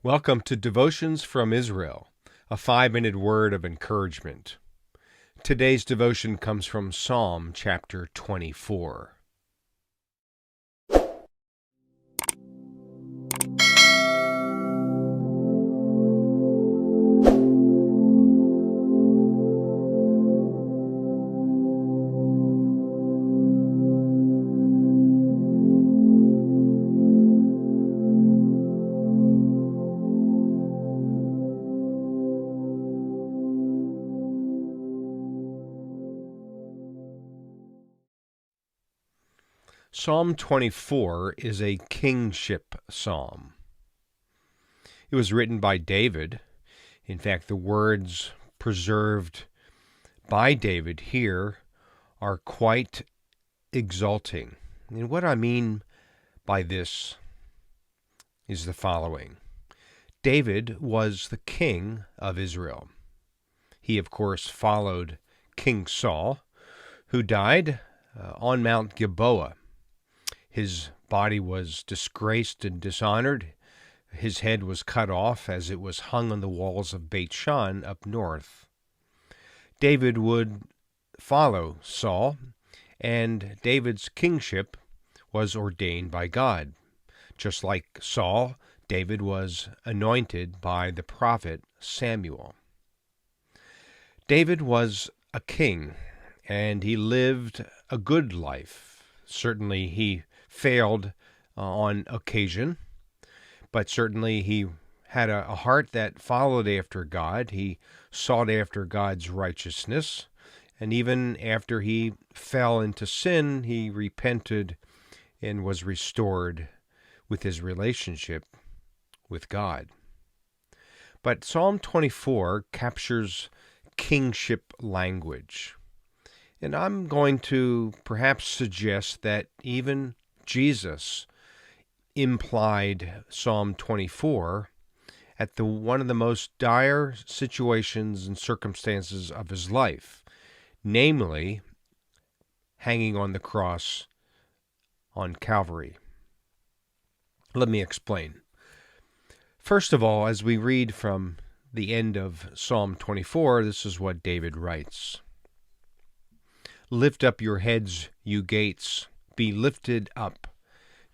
Welcome to Devotions from Israel, a 5-minute word of encouragement. Today's devotion comes from Psalm chapter 24. Psalm 24 is a kingship psalm. It was written by David. In fact, the words preserved by David here are quite exalting. And what I mean by this is the following. David was the king of Israel. He, of course, followed King Saul, who died on Mount Gilboa. His body was disgraced and dishonored. His head was cut off as it was hung on the walls of Beit Shan up north. David would follow Saul, and David's kingship was ordained by God. Just like Saul, David was anointed by the prophet Samuel. David was a king, and he lived a good life. Certainly he failed on occasion, but certainly he had a heart that followed after God. He sought after God's righteousness, and even after he fell into sin, he repented and was restored with his relationship with God. But Psalm 24 captures kingship language. And I'm going to perhaps suggest that even Jesus implied Psalm 24 at one of the most dire situations and circumstances of his life, namely hanging on the cross on Calvary. Let me explain. First of all, as we read from the end of Psalm 24, this is what David writes. Lift up your heads, you gates. Be lifted up,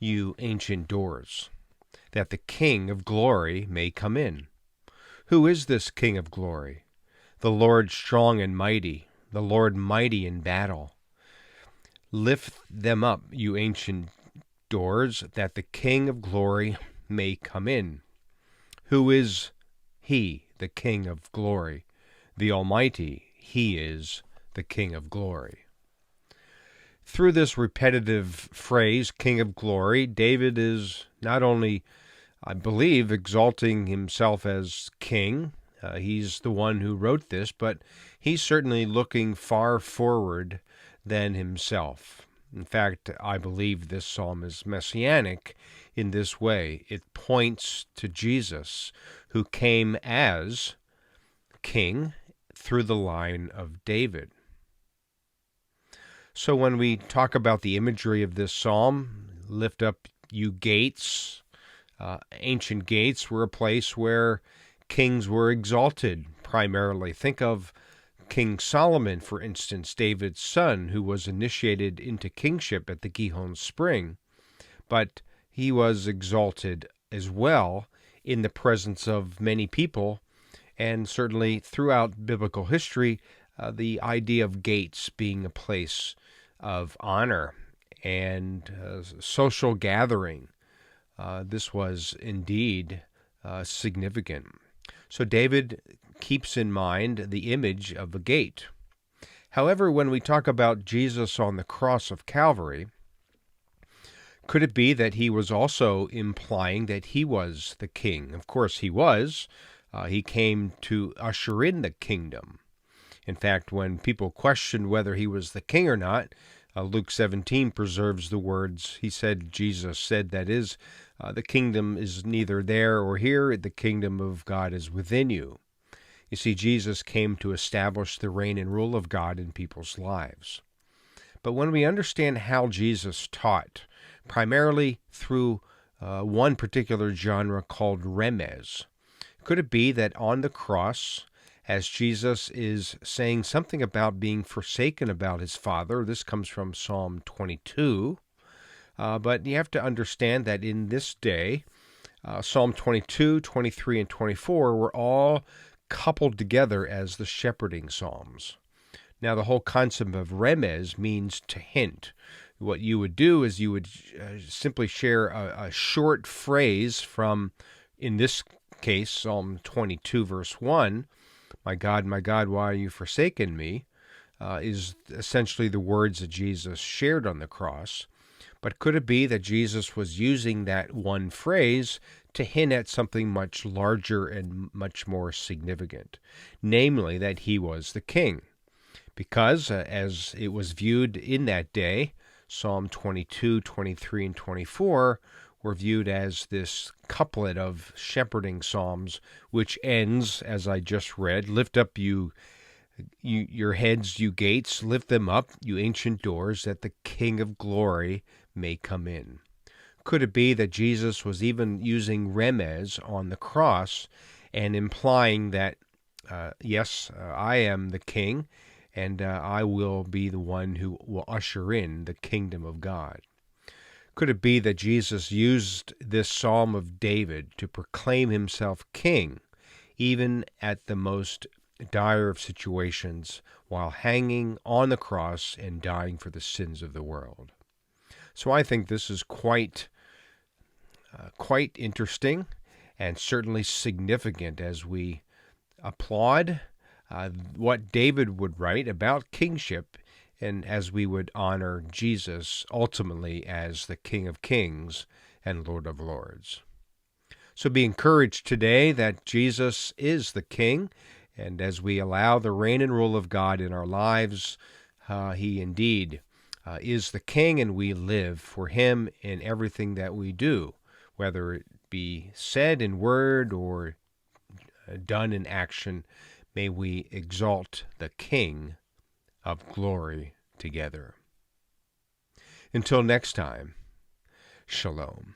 you ancient doors, that the King of glory may come in. Who is this King of glory? The Lord strong and mighty, the Lord mighty in battle. Lift them up, you ancient doors, that the King of glory may come in. Who is he, the King of glory? The Almighty, he is the King of glory. Through this repetitive phrase, King of Glory, David is not only, I believe, exalting himself as king. He's the one who wrote this, but he's certainly looking far forward than himself. In fact, I believe this psalm is Messianic in this way. It points to Jesus, who came as king through the line of David. So when we talk about the imagery of this psalm, lift up you gates. Ancient gates were a place where kings were exalted primarily. Think of King Solomon, for instance, David's son, who was initiated into kingship at the Gihon Spring. But he was exalted as well in the presence of many people, and certainly throughout biblical history, the idea of gates being a place of honor and social gathering. This was indeed significant. So David keeps in mind the image of a gate. However, when we talk about Jesus on the cross of Calvary, could it be that he was also implying that he was the king? Of course he was. He came to usher in the kingdom. In fact, when people questioned whether he was the king or not, Luke 17 preserves the words. Jesus said, that is, the kingdom is neither there or here, the kingdom of God is within you. You see, Jesus came to establish the reign and rule of God in people's lives. But when we understand how Jesus taught, primarily through one particular genre called remez. Could it be that on the cross, as Jesus is saying something about being forsaken about his Father, this comes from Psalm 22, but you have to understand that in this day, Psalm 22, 23, and 24 were all coupled together as the shepherding psalms. Now, the whole concept of remez means to hint. What you would do is you would simply share a short phrase from, in this case, Psalm 22, verse 1, my God, why are you forsaken me?" Is essentially the words that Jesus shared on the cross. But could it be that Jesus was using that one phrase to hint at something much larger and much more significant, namely that he was the king? Because, as it was viewed in that day, Psalm 22, 23, and 24 were viewed as this couplet of shepherding psalms, which ends, as I just read, "Lift up your heads, you gates, lift them up, you ancient doors, that the King of glory may come in." Could it be that Jesus was even using remez on the cross and implying that, yes, I am the king, and I will be the one who will usher in the kingdom of God? Could it be that Jesus used this Psalm of David to proclaim himself king, even at the most dire of situations, while hanging on the cross and dying for the sins of the world? So I think this is quite interesting and certainly significant as we applaud what David would write about kingship, and as we would honor Jesus ultimately as the King of Kings and Lord of Lords. So be encouraged today that Jesus is the King, and as we allow the reign and rule of God in our lives, he indeed is the King, and we live for him in everything that we do, whether it be said in word or done in action. May we exalt the King of glory together. Until next time, shalom.